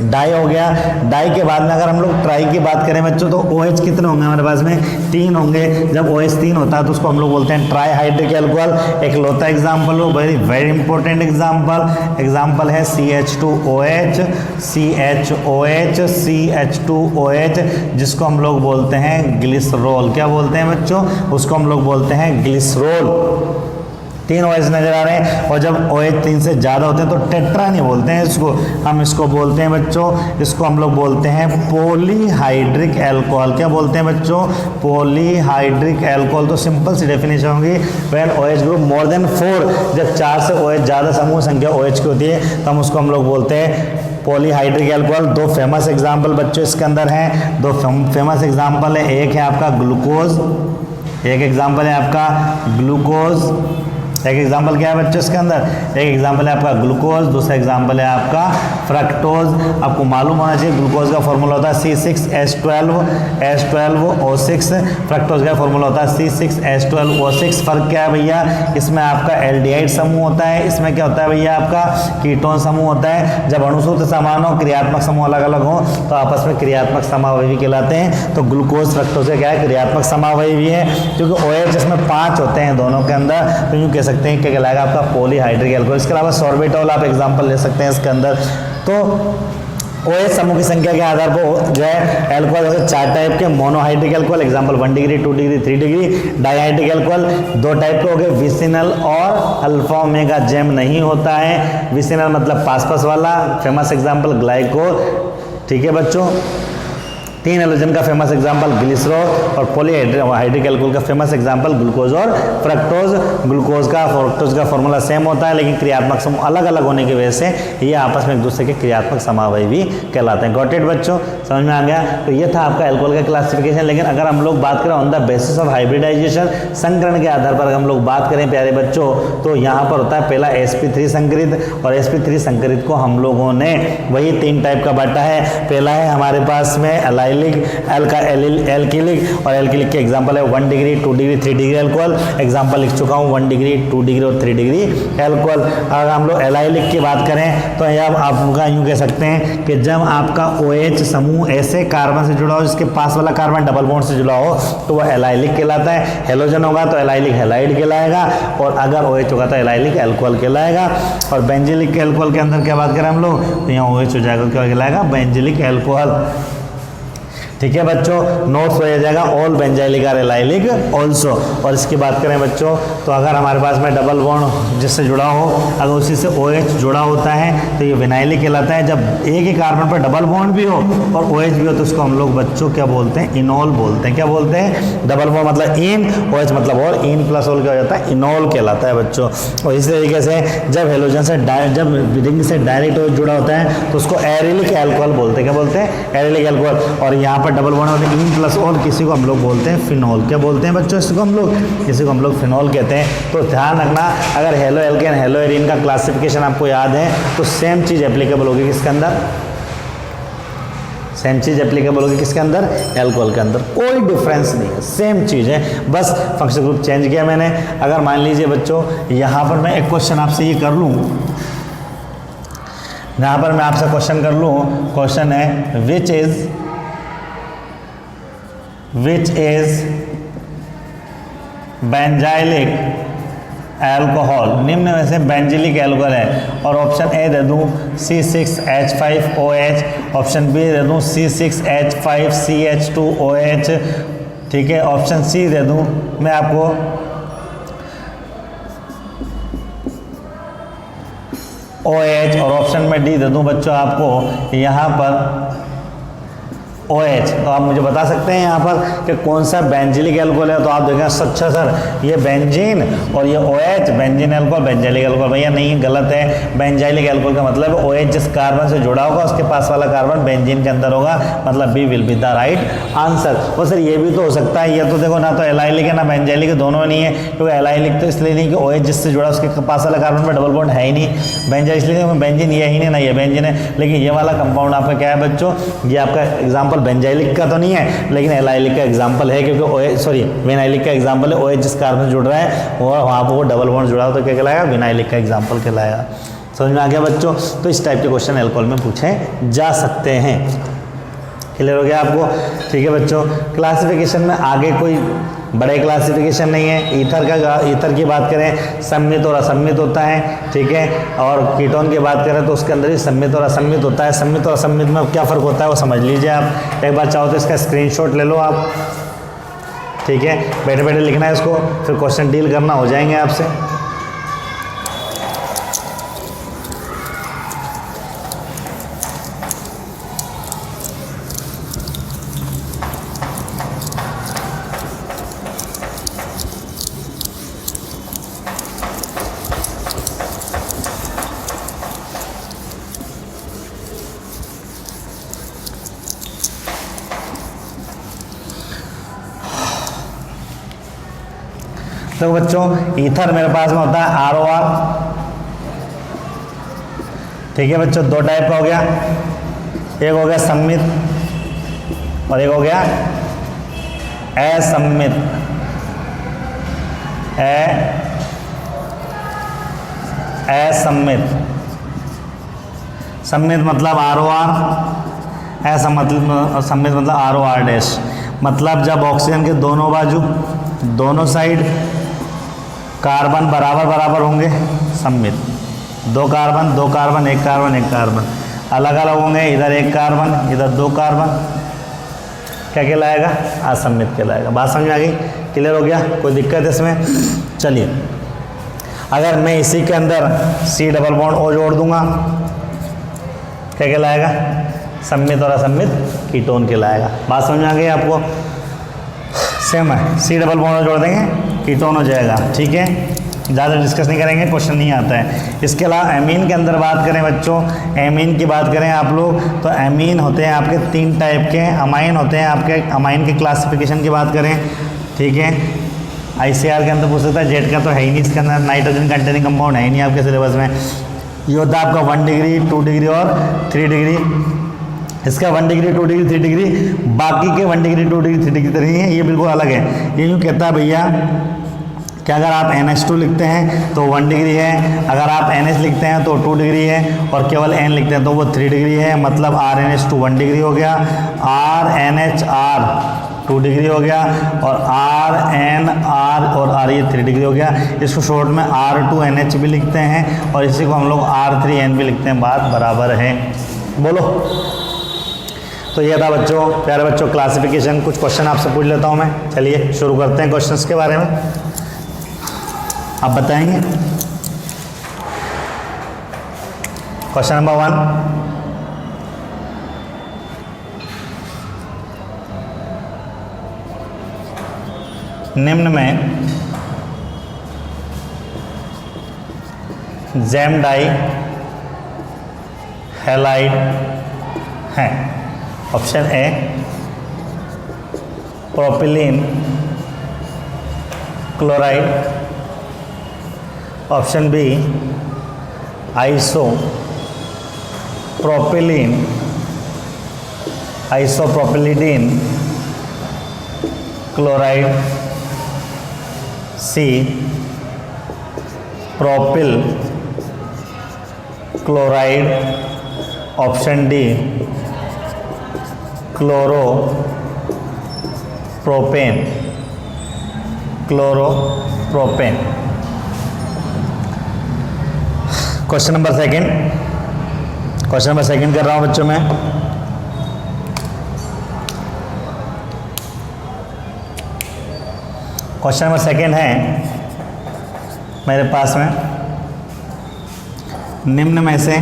डाई हो गया। डाई के बाद में अगर हम लोग ट्राई की बात करें बच्चों तो OH कितने होंगे हमारे पास में? 3 होंगे। जब OH 3 होता है तो उसको हम लोग बोलते हैं ट्राई हाइड्रिक एल्कोहल। एक लौता एग्जाम्पल हो, वेरी वेरी इंपॉर्टेंट एग्जाम्पल है CH2OH, CH2OH, जिसको हम लोग बोलते हैं ग्लिसरॉल। क्या बोलते हैं बच्चों? उसको हम लोग बोलते हैं ग्लिसरॉल। 3 OH नजर आ रहे हैं, और जब OH 3 से ज़्यादा होते हैं तो टेट्रा नहीं बोलते हैं इसको, हम इसको बोलते हैं बच्चों, इसको हम लोग बोलते हैं पॉलीहाइड्रिक एल्कोहल। क्या बोलते हैं बच्चों? Polyhydric alcohol. तो सिंपल सी डेफिनेशन होगी, when OH group more than 4, जब 4 से OH ज़्यादा समूह संख्या OH की होती है तो हम उसको हम लोग बोलते हैं पॉलीहाइड्रिक एल्कोहल। 2 फेमस एग्जाम्पल बच्चों इसके अंदर हैं, 2 फेमस एग्जाम्पल है। एक है आपका ग्लूकोज, एक एग्जाम्पल है आपका ग्लूकोज। एक एग्जाम्पल क्या है बच्चों इसके अंदर? एक एग्जाम्पल है आपका ग्लूकोज, दूसरा एग्जाम्पल है आपका फ्रक्टोज। आपको मालूम होना चाहिए ग्लूकोज का फॉर्मूला होता है C6H12O6, फ्रक्टोज का फॉर्मूला होता है C6H12O6। फर्क क्या है भैया? इसमें आपका एल्डिहाइड समूह होता है, इसमें क्या होता है भैया? आपका कीटोन समूह होता है। जब अणुसूत्र समान हो, क्रियात्मक समूह अलग अलग हो तो आपस में क्रियात्मक समावयवी कहलाते हैं। तो ग्लूकोज फ्रक्टोज क्या है? क्रियात्मक समावयवी है, क्योंकि OH इसमें 5 होते हैं दोनों के अंदर, तो यूँ कह सकते हैं क्या कहलाएगा आपका पॉलीहाइड्रिक एल्कोहल। इसके अलावा सॉर्बिटॉल आप एग्जांपल ले सकते हैं इसके अंदर। तो OH समूह की संख्या के आधार पर जो है एल्कोहल होते हैं 4 टाइप के, monohydric alcohol example 1 degree, 2 degree, 3 degree. Dihydric alcohol 2 type के हो गए, विसिनल और अल्फा ओमेगा। जैम नहीं होता है। विसिनल मतलब पास पास वाला, फेमस एग्जांपल ग्लाइकोल। ठीक है बच्चों, 3 हेलोजन का फेमस एग्जांपल ग्लिसरॉल, और पॉलीहाइड्रिक एल्कोहल का फेमस एग्जांपल ग्लूकोज और फ्रक्टोज। ग्लूकोज का फ्रक्टोज का फॉर्मूला सेम होता है, लेकिन क्रियात्मक समूह अलग अलग होने की वजह से ये आपस में एक दूसरे के क्रियात्मक समावयवी कहलाते हैं। गॉट इट बच्चों, समझ में आ गया? तो ये था आपका एल्कोहल का क्लासिफिकेशन। लेकिन अगर हम लोग बात करें on the basis of hybridization, संकरण के आधार पर हम लोग बात करें प्यारे बच्चों, तो यहाँ पर होता है पहला sp3 संकरित, और sp3 संकरित को हम लोगों ने वही 3 टाइप का बांटा है। पहला है हमारे पास में एल्किलिक, और एल्किलिक के एग्जांपल है 1 degree, 2 degree, 3 degree alcohol. Example लिख चुका हूँ 1 डिग्री, 2 डिग्री और 3 डिग्री एल्कोहल। अगर हम लोग एलाइलिक की बात करें तो यहाँ आप यूँ कह सकते हैं कि जब आपका OH समूह ऐसे कार्बन से जुड़ा हो जिसके पास वाला कार्बन डबल बॉन्ड से जुड़ा हो तो वह एलाइलिक कहलाता है। हेलोजन होगा तो एलाइलिक हैलाइड कहलाएगा, और अगर OH होगा तो एलाइलिक एल्कोहल कहलाएगा। और बेंजिलिक एल्कोहल के अंदर क्या बात करें हम लोग, तो यहाँ OH हो जाएगा, क्या कहलाएगा? Benzylic alcohol. ठीक है बच्चों, नोट्स हो जाएगा all benzylic are allylic also. और इसकी बात करें बच्चों तो अगर हमारे पास में डबल बॉन्ड जिससे जुड़ा हो, अगर उसी से OH जुड़ा होता है तो ये विनाइलिक कहलाता है। जब एक ही कार्बन पर डबल बॉन्ड भी हो और OH भी हो तो उसको हम लोग बच्चों क्या बोलते हैं? इनॉल बोलते हैं। क्या बोलते हैं? डबल बॉन्ड मतलब इन, OH मतलब और, इन प्लस ऑल क्या हो जाता है? इनॉल कहलाता है बच्चों। और इसी तरीके से जब हेलोजन से जब रिंग से डायरेक्ट OH जुड़ा होता है तो उसको एरिलिक एल्कोहल बोलते हैं। क्या बोलते हैं? एरिलिक एल्कोहल। और यहाँ पर डबल बॉन्ड होते हैं इन प्लस ऑल, किसी को हम लोग बोलते हैं फिनॉल। क्या बोलते हैं बच्चों? इसको हम लोग, किसी को हम लोग फिनॉल कहते हैं। तो ध्यान रखना, अगर हेलो एल्केन हेलो एरीन का क्लासिफिकेशन आपको याद है तो सेम चीज एप्लीकेबल होगी किसके अंदर? सेम चीज एप्लीकेबल होगी किसके अंदर? एल्कोहल के अंदर। कोई डिफरेंस नहीं है, सेम चीज है, बस फंक्शन ग्रुप चेंज किया मैंने। अगर मान लीजिए बच्चों यहाँ पर मैं एक क्वेश्चन आपसे ये कर लूँ, यहाँ पर मैं आपसे क्वेश्चन कर लूँ, क्वेश्चन है which is बेंजाइलिक एल्कोहल, निम्न में से बेंजिलिक एल्कोहल है। और ऑप्शन ए दे दूं C6H5OH, ऑप्शन बी दे दूं C6H5CH2OH, ठीक है, ऑप्शन सी दे दूं मैं आपको, OH, और ऑप्शन में डी दे दूं बच्चों आपको यहाँ पर OH। तो आप मुझे बता सकते हैं यहाँ पर कि कौन सा बेंजिलिक एल्कोहल है? तो आप देखें अच्छा सर ये बेंजीन और ये OH, benzene alcohol benzylic alcohol. भैया नहीं, गलत है। बेंजाइलिक एल्कोहल का मतलब OH जिस कार्बन से जुड़ा होगा उसके पास वाला कार्बन बेंजीन के अंदर होगा, मतलब B will be the right answer. और सर ये भी तो हो सकता है, ये तो देखो ना तो एलाइलिक है ना बेंजाइलिक, दोनों नहीं है, क्योंकि एलाइलिक तो इसलिए नहीं कि OH जिससे जुड़ा उसके पास वाला कार्बन में डबल बॉन्ड है ही नहीं, बेंजाइल इसलिए बेंजीन ये ही नहीं ना, ये बेंजीन है। लेकिन ये वाला कंपाउंड आपका क्या है बच्चों? ये आपका एग्जाम्पल बेंजाइलिक का तो नहीं है लेकिन एलाइलिक का एग्जांपल है, क्योंकि विनाइलिक का एग्जांपल है। OH जिस कार्बन से जुड़ रहा है और वहाँ पर वो डबल बॉन्ड जुड़ा हो तो क्या कहलाएगा? विनाइलिक का एग्जांपल कहलाएगा। समझ में आ गया बच्चों? तो इस टाइप के क्वेश्चन एल्कोहल में पूछे जा सकते हैं। क्लियर हो गया आपको? ठीक है बच्चों, क्लासिफिकेशन में आगे कोई बड़े क्लासिफिकेशन नहीं है। ईथर की बात करें सम्मित और असम्मित होता है, ठीक है, और कीटोन की बात करें तो उसके अंदर ही सम्मित और असम्मित होता है। सम्मित और असम्मित में क्या फ़र्क होता है वो समझ लीजिए आप। एक बार चाहो तो इसका स्क्रीनशॉट ले लो आप, ठीक है, बैठे बैठे लिखना है इसको, फिर क्वेश्चन डील करना हो जाएंगे आपसे। तो बच्चों ईथर मेरे पास में होता है ROR, ठीक है बच्चों, दो टाइप का हो गया, एक हो गया सम्मित और एक हो गया असम्मित। असम्मित, सम्मित मतलब ROR, असम्मित मतलब ROR डैश। मतलब जब ऑक्सीजन के दोनों बाजू, दोनों साइड कार्बन बराबर बराबर होंगे, सम्मित। दो कार्बन दो कार्बन, एक कार्बन एक कार्बन अलग अलग होंगे, इधर एक कार्बन इधर दो कार्बन, क्या कहलाएगा? असम्मित कहलाएगा। बात समझ आ गई? क्लियर हो गया? कोई दिक्कत है इसमें? चलिए, अगर मैं इसी के अंदर C डबल बॉन्ड O जोड़ दूंगा, क्या कहलाएगा? सम्मित और असम्मित कीटोन कहलाएगा। बात समझ आ गई आपको? सेम है, C डबल बॉन्ड जोड़ देंगे कीटोन हो जाएगा, ठीक है। ज़्यादा डिस्कस नहीं करेंगे, क्वेश्चन नहीं आता है। इसके अलावा एमीन के अंदर बात करें बच्चों, एमीन की बात करें आप लोग तो एमीन होते हैं आपके तीन टाइप के, अमाइन होते हैं आपके। अमाइन के क्लासिफिकेशन की बात करें, ठीक है, ICR के अंदर पूछ सकता है, जेड का तो है ही नहीं, इसके अंदर नाइट्रोजन कंटेनिंग कंपाउंड है ही नहीं आपके सिलेबस में। ये होता है आपका 1 डिग्री 2 डिग्री और 3 डिग्री। इसका 1 डिग्री 2 डिग्री 3 डिग्री, बाकी के 1 डिग्री 2 डिग्री 3 डिग्री तो नहीं है, ये बिल्कुल अलग है। ये यूँ कहता है भैया कि अगर आप NH2 लिखते हैं तो 1 डिग्री है, अगर आप NH लिखते हैं तो 2 डिग्री है, और केवल N लिखते हैं तो वो 3 डिग्री है। मतलब RNH2 1 डिग्री हो गया, RNHR 2 डिग्री हो गया, और RNR और R ये 3 डिग्री हो गया। इसको शॉर्ट में R2NH भी लिखते हैं और इसी को हम लोग R3N भी लिखते हैं। बात बराबर है, बोलो। तो ये था बच्चों, प्यारे बच्चों, क्लासिफिकेशन। कुछ क्वेश्चन आपसे पूछ लेता हूँ मैं। चलिए शुरू करते हैं क्वेश्चंस के बारे में, आप बताएंगे। क्वेश्चन नंबर 1, निम्न में जैम डाई हैलाइड है। Option A propylene chloride, option B isopropylidene chloride, C propyl chloride, option D chloropropane. Question number second कर रहा हूं बच्चों में। क्वेश्चन नंबर सेकेंड है मेरे पास में, निम्न में से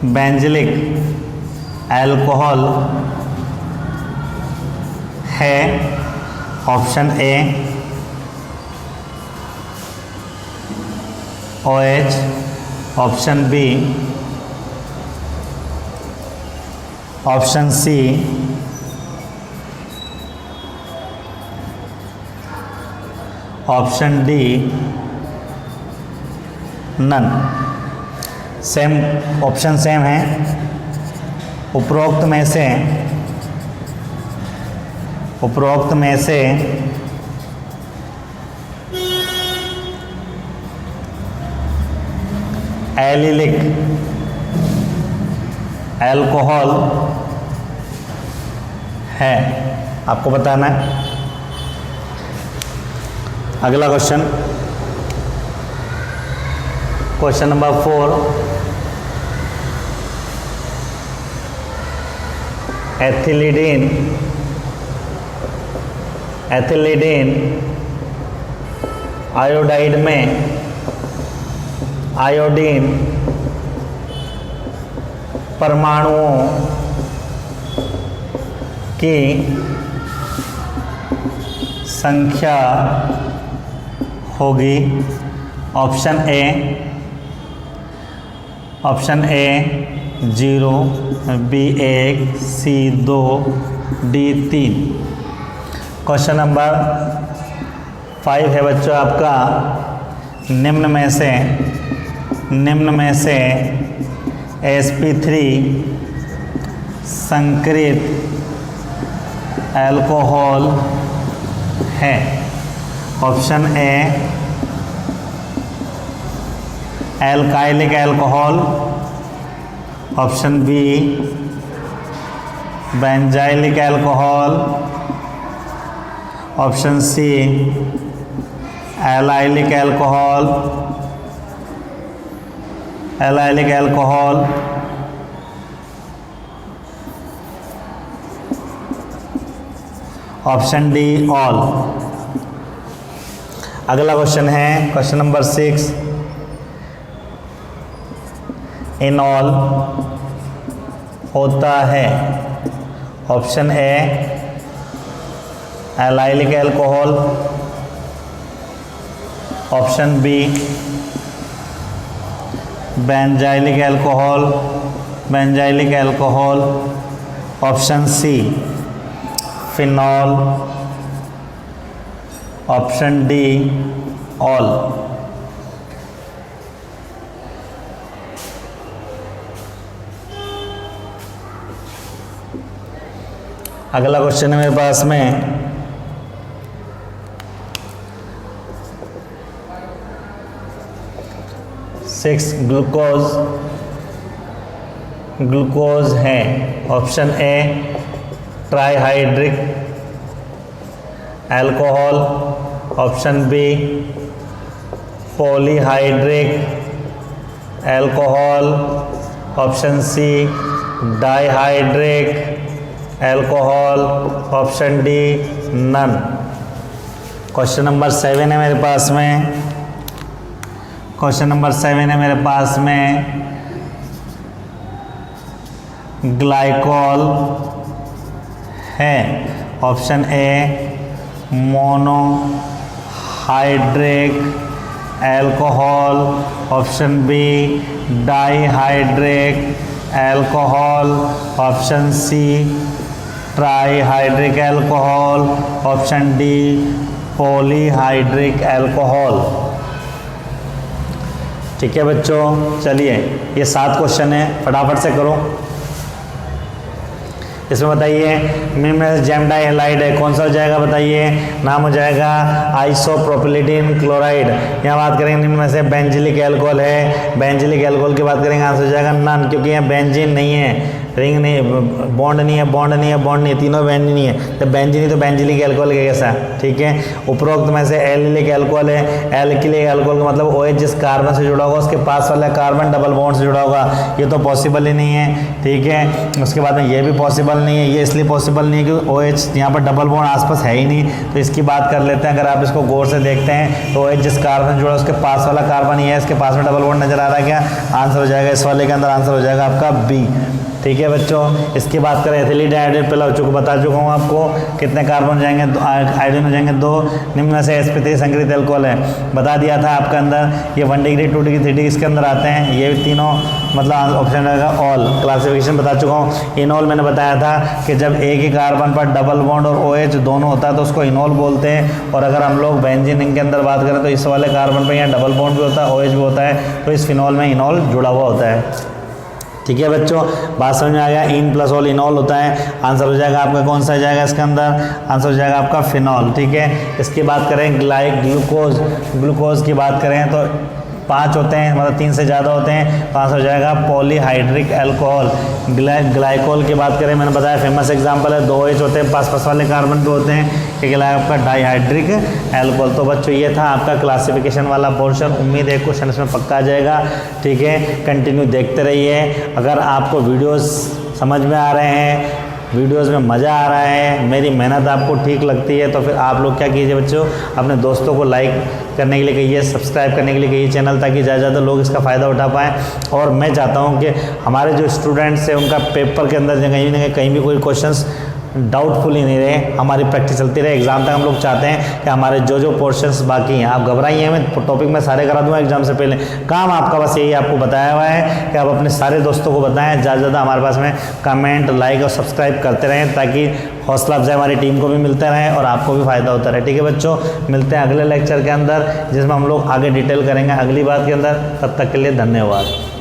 बेंजिलिक अल्कोहल है। Option A OH, option B, option C, option D none. Same option same है। उपरोक्त में से एलिलिक अल्कोहल है, आपको बताना है। अगला question, question number 4, ethylidene iodide में आयोडीन परमाणुओं की संख्या होगी। Option A 0, B 1, C 2, D 3। Question number 5 है बच्चों आपका, निम्न में से sp3 संकरित अल्कोहल है। Option A alkylic alcohol, option B benzylic alcohol, option C allylic alcohol, option D all. अगला क्वेश्चन है क्वेश्चन नंबर 6, इनॉल होता है। Option A allylic alcohol, option B benzylic alcohol, option C phenol, option D all. अगला क्वेश्चन है मेरे पास में, 6 ग्लूकोज है। Option A trihydric alcohol, option B polyhydric alcohol, option C dihydric alcohol, option D none. Question number 7 है मेरे पास में, ग्लाइकॉल है। Option A monohydric alcohol, option B dihydric alcohol, option C trihydric alcohol, option D polyhydric alcohol. ठीक है बच्चों, चलिए ये 7 क्वेश्चन है, फटाफट से करो। इसमें बताइए निम्न में से जेम डाइहैलाइड है, कौन सा हो जाएगा बताइए। नाम हो जाएगा आइसोप्रोपिलीडीन क्लोराइड। यहाँ बात करेंगे निम्न में से बेंजिलिक अल्कोहल है, बेंजिलिक अल्कोहल की बात करेंगे, आंसर हो जाएगा नन, क्योंकि यहाँ बेंजीन नहीं है। रिंग नहीं, बॉन्ड नहीं है, बॉन्ड नहीं है, बॉन्ड नहीं है, तीनों बैंड नहीं है, तो बेंजीन तो बेंजिलिक अल्कोहल के कैसा, ठीक है। उपरोक्त में से एल्किलिक अल्कोहल है, एल्किलिक अल्कोहल का मतलब OH जिस कार्बन से जुड़ा होगा उसके पास वाला कार्बन डबल बॉन्ड से जुड़ा होगा, ये तो पॉसिबल ही नहीं है, ठीक है। उसके बाद में ये भी पॉसिबल नहीं है, ये इसलिए पॉसिबल नहीं है कि OH यहाँ पर डबल बॉन्ड आसपास है ही नहीं, तो इसकी बात कर लेते हैं। अगर आप इसको गौर से देखते हैं तो OH जिस कार्बन से जुड़ा उसके पास वाला कार्बन ये है, इसके पास में डबल बॉन्ड नजर आ रहा है क्या, आंसर हो जाएगा इस वाले के अंदर, आंसर हो जाएगा आपका बी, ठीक है बच्चों। इसकी बात करें एथिलीन डाइहाइड्रेट पहले बता चुका हूँ आपको, कितने कार्बन हो जाएंगे, हाइड्रोजन हो जाएंगे 2, निम्न में से sp3 संग्रहित अल्कोहल है, बता दिया था आपके अंदर। ये 1 डिग्री 2 डिग्री 3 डिग्री इसके अंदर आते हैं, ये तीनों मतलब ऑप्शन रहेगा ऑल। क्लासिफिकेशन बता चुका हूँ। इनॉल मैंने बताया था कि जब एक ही कार्बन पर डबल बॉन्ड और OH दोनों होता है तो उसको इनॉल बोलते हैं, और अगर हम लोग बेंजीन रिंग के अंदर बात करें तो इस वाले कार्बन पर यहाँ डबल बॉन्ड भी होता है, OH भी होता है, तो इस फिनॉल में इनॉल जुड़ा हुआ होता है, ठीक है बच्चों। बात समझ में आ गया, इन प्लस ऑल इनॉल होता है, आंसर हो जाएगा आपका कौन सा जाएगा इसके अंदर, आंसर हो जाएगा आपका फिनॉल, ठीक है। इसकी बात करें ग्लूकोज की बात करें तो 5 होते हैं, मतलब 3 से ज़्यादा होते हैं, तो आंसर हो जाएगा पॉलीहाइड्रिक अल्कोहल। ग्लाइकोल की बात करें, मैंने बताया फेमस एग्जांपल है, 2 OH होते हैं, पास वाले कार्बन पे होते हैं, ये कहलाया आपका डाइहाइड्रिक अल्कोहल। तो बच्चों ये था आपका क्लासिफिकेशन वाला पोर्शन, उम्मीद है क्वेश्चन इसमें पक्का आ जाएगा, ठीक है। कंटिन्यू देखते रहिए। अगर आपको वीडियोस समझ में आ रहे हैं, वीडियोस में मज़ा आ रहा है, मेरी मेहनत आपको ठीक लगती है, तो फिर आप लोग क्या कीजिए बच्चों, अपने दोस्तों को लाइक करने के लिए कहिए, सब्सक्राइब करने के लिए कहिए चैनल, ताकि ज़्यादा से ज़्यादा लोग इसका फ़ायदा उठा पाएँ। और मैं चाहता हूँ कि हमारे जो स्टूडेंट्स हैं उनका पेपर के अंदर कहीं ना कहीं भी कोई क्वेश्चंस डाउटफुल ही नहीं रहे, हमारी प्रैक्टिस चलती रहे। एग्जाम तक हम लोग चाहते हैं कि हमारे जो जो पोर्शंस बाकी हैं, आप घबराइए, मैं टॉपिक में सारे करा दूंगा एग्जाम से पहले। काम आपका बस यही आपको बताया हुआ है कि आप अपने सारे दोस्तों को बताएं, ज़्यादा से ज़्यादा हमारे पास में कमेंट, लाइक और सब्सक्राइब करते रहें, ताकि हौसला अफजाई हमारी टीम को भी मिलता रहे और आपको भी फ़ायदा होता रहे, ठीक है बच्चों। मिलते हैं अगले लेक्चर के अंदर, जिसमें हम लोग आगे डिटेल करेंगे अगली बात के अंदर। तब तक के लिए धन्यवाद।